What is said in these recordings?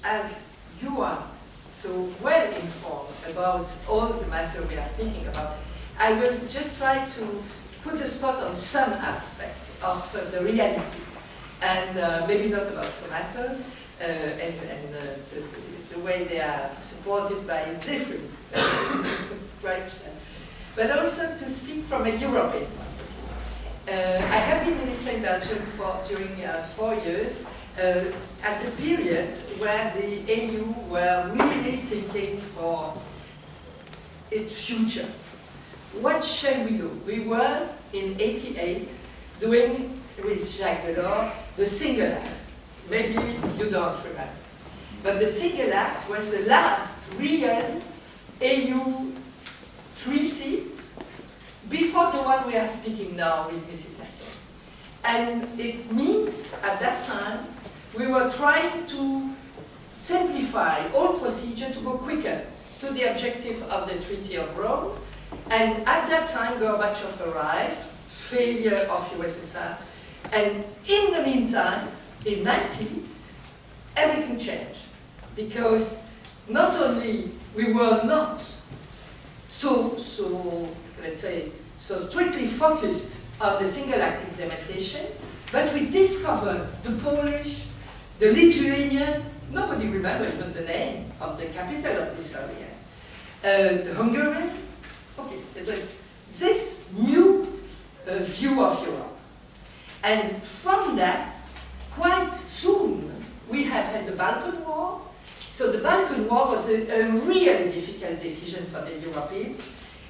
as you are so well informed about all the matter we are speaking about, I will just try to put a spot on some aspect of the reality, and maybe not about tomatoes, and the way they are supported by different structures, but also to speak from a European point of view. I have been minister in Belgium during 4 years, at the period where the EU were really thinking for its future. What shall we do? We were, in '88, doing, with Jacques Delors, the Single Act. Maybe you don't remember. But the Single Act was the last real EU treaty before the one we are speaking now with Mrs. Merkel. And it means, at that time, we were trying to simplify all procedure to go quicker to the objective of the Treaty of Rome. And at that time, Gorbachev arrived, failure of USSR. And in the meantime, in '90, everything changed. Because not only we were not so let's say, so strictly focused on the Single Act implementation, but we discovered the Polish, the Lithuanian, nobody remembers even the name of the capital of these areas, the Hungarian. Okay, it was this new view of Europe. And from that, quite soon, we have had the Balkan War. So the Balkan War was a really difficult decision for the Europeans,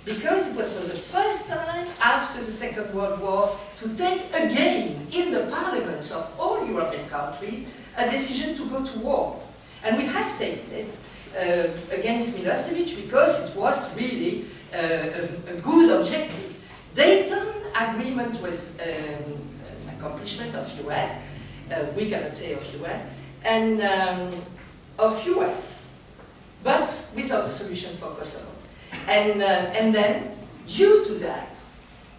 because it was for the first time after the Second World War to take again in the parliaments of all European countries a decision to go to war. And we have taken it against Milosevic because it was really a good objective. Dayton Agreement was an accomplishment of US, we cannot say of UN, and of US, but without a solution for Kosovo. And then, due to that,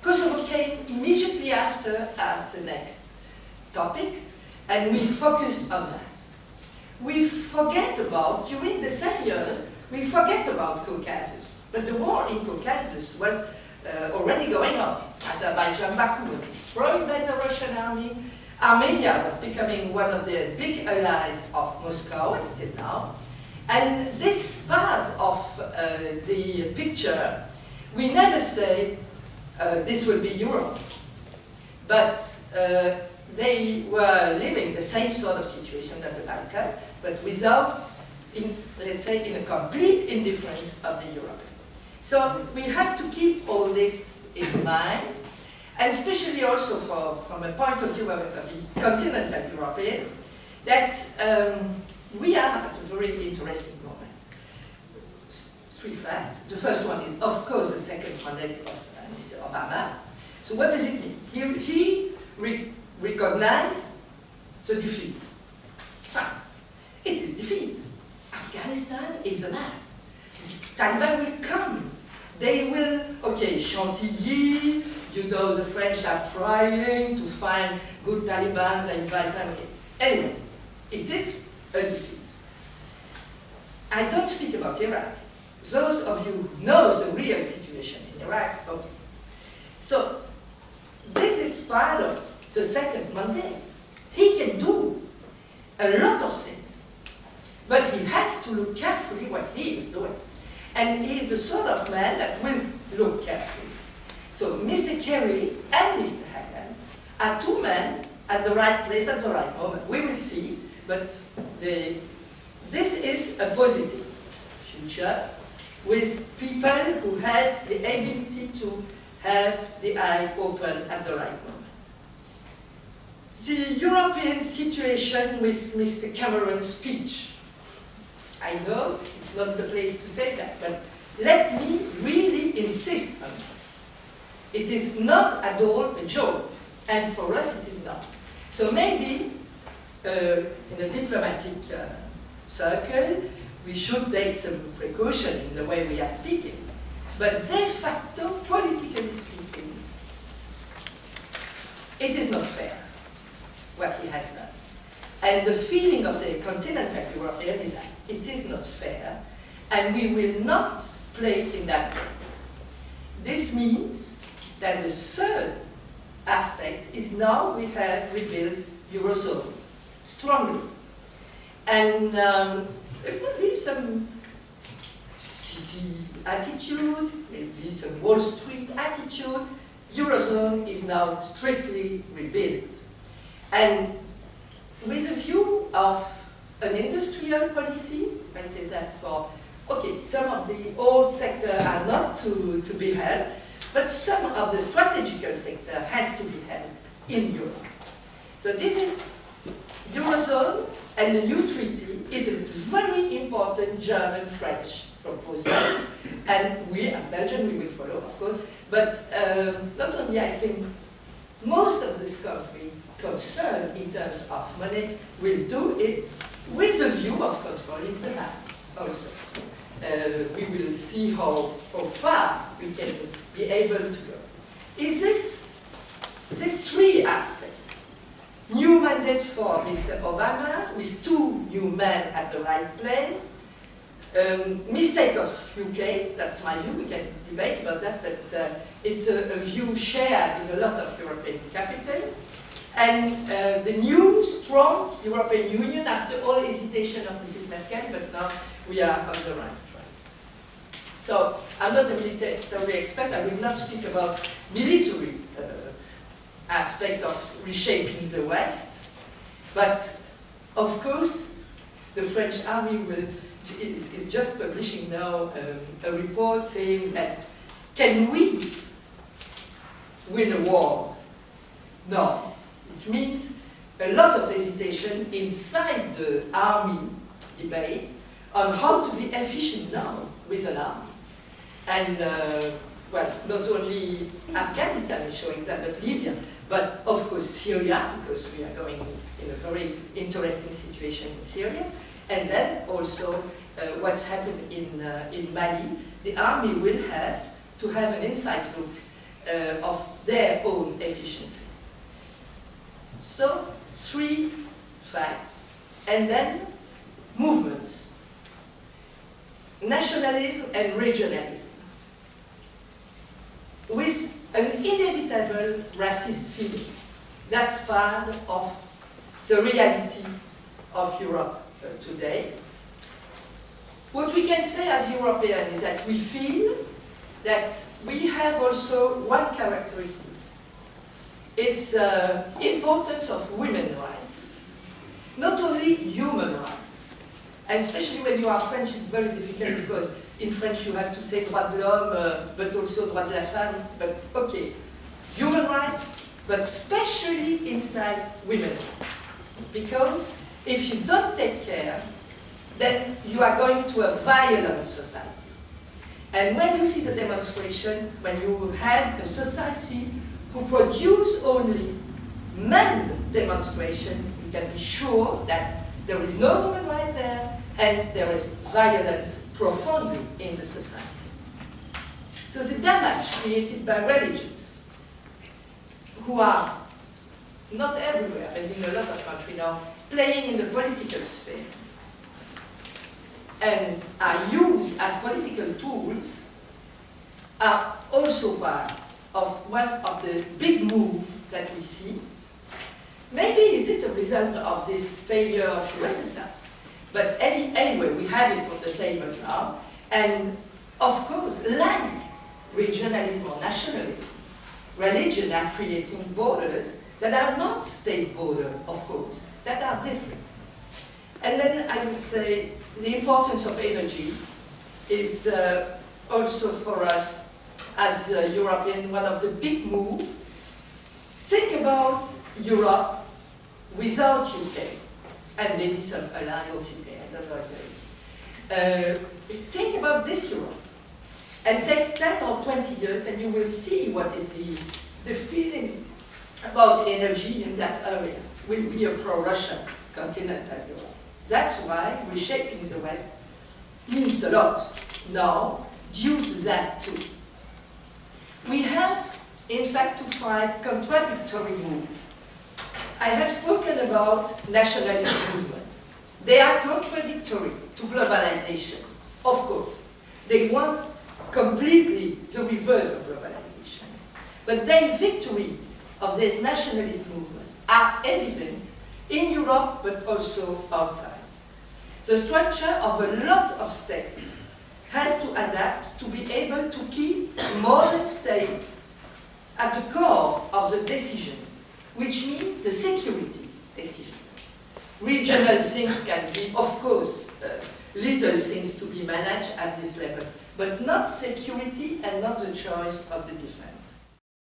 Kosovo came immediately after as the next topics, and we focused on that. We forget about, during the same years, we forget about Caucasus. But the war in Caucasus was already going on. Azerbaijan, Baku was destroyed by the Russian army. Armenia was becoming one of the big allies of Moscow, and still now. And this part of the picture, we never say this will be Europe. But they were living the same sort of situation as the Balkan, but without, let's say, in a complete indifference of the European. So we have to keep all this in mind, and especially also from a point of view of the continental European, that we are at a very interesting moment. 3 facts. The first one is, of course, the second mandate of Mr. Obama. So what does it mean? He recognized the defeat. Fine. It is defeat. Afghanistan is a mess. The Taliban will come. They will, okay, Chantilly, you know, the French are trying to find good Taliban and invite them. Anyway, it is a defeat. I don't speak about Iraq. Those of you who know the real situation in Iraq, okay. So, this is part of the second mandate. He can do a lot of things, but he has to look carefully what he is doing. And he is the sort of man that will look carefully. So, Mr. Kerry and Mr. Hagan are 2 men at the right place at the right moment. We will see, but this is a positive future with people who has the ability to have the eye open at the right moment. The European situation with Mr. Cameron's speech. I know it's not the place to say that, but let me really insist on it. It is not at all a joke, and for us it is not. So maybe in a diplomatic circle, we should take some precaution in the way we are speaking. But de facto, politically speaking, it is not fair what he has done. And the feeling of the continental European is that it is not fair, and we will not play in that way. This means that the third aspect is now we have rebuilt Eurozone strongly. And there will be some city attitude, maybe some Wall Street attitude. Eurozone is now strictly rebuilt. And with a view of an industrial policy, I say that for, okay, some of the old sector are not to be held, but some of the strategical sector has to be held in Europe. So this is Eurozone, and the new treaty is a very important German-French proposal. And we, as Belgium, we will follow, of course. But not only, I think, most of this country concerned in terms of money will do it with a view of controlling the land also. We will see how far we can be able to go. Is this three aspects? New mandate for Mr. Obama, with two new men at the right place. Mistake of UK, that's my view, we can debate about that, but it's a view shared in a lot of European capital. And the new, strong European Union, after all hesitation of Mrs. Merkel, but now we are on the right track. So, I'm not a military expert, I will not speak about military aspect of reshaping the West, but of course, the French army is just publishing now a report saying that, can we win a war? No. It means a lot of hesitation inside the army debate on how to be efficient now with an army. And, well, not only Afghanistan is showing that, but Libya, but of course Syria, because we are going in a very interesting situation in Syria, and then also what's happened in Mali. The army will have to have an inside look of their own efficiency. So, three facts, and then movements. Nationalism and regionalism, with an inevitable racist feeling. That's part of the reality of Europe today. What we can say as Europeans is that we feel that we have also one characteristic. It's the importance of women's rights. Not only human rights. And especially when you are French, it's very difficult because in French you have to say droit de l'homme, but also droit de la femme, but okay. Human rights, but especially inside women's rights. Because if you don't take care, then you are going to a violent society. And when you see the demonstration, when you have a society who produce only men demonstration, you can be sure that there is no human rights there, and there is violence profoundly in the society. So the damage created by religions, who are not everywhere, but in a lot of countries now, playing in the political sphere, and are used as political tools, are also part of one of the big moves that we see. Maybe is it a result of this failure of USSR? But anyway, we have it on the table now. And of course, like regionalism or nationalism, religion are creating borders that are not state borders, of course, that are different. And then I will say the importance of energy is also for us as Europeans one of the big moves. Think about Europe without UK, and maybe some ally of UK, I don't know what it is. Think about this Europe, and take 10 or 20 years, and you will see what is the feeling about energy in that area. Will be a pro-Russian continental Europe. That's why reshaping the West means a lot now, due to that too. We have, in fact, to fight contradictory moves. I have spoken about nationalist movement. They are contradictory to globalization, of course. They want completely the reverse of globalization. But their victories of this nationalist movement are evident in Europe, but also outside. The structure of a lot of states has to adapt to be able to keep modern state at the core of the decision, which means the security decision. Regional things can be, of course, little things to be managed at this level, but not security and not the choice of the defense.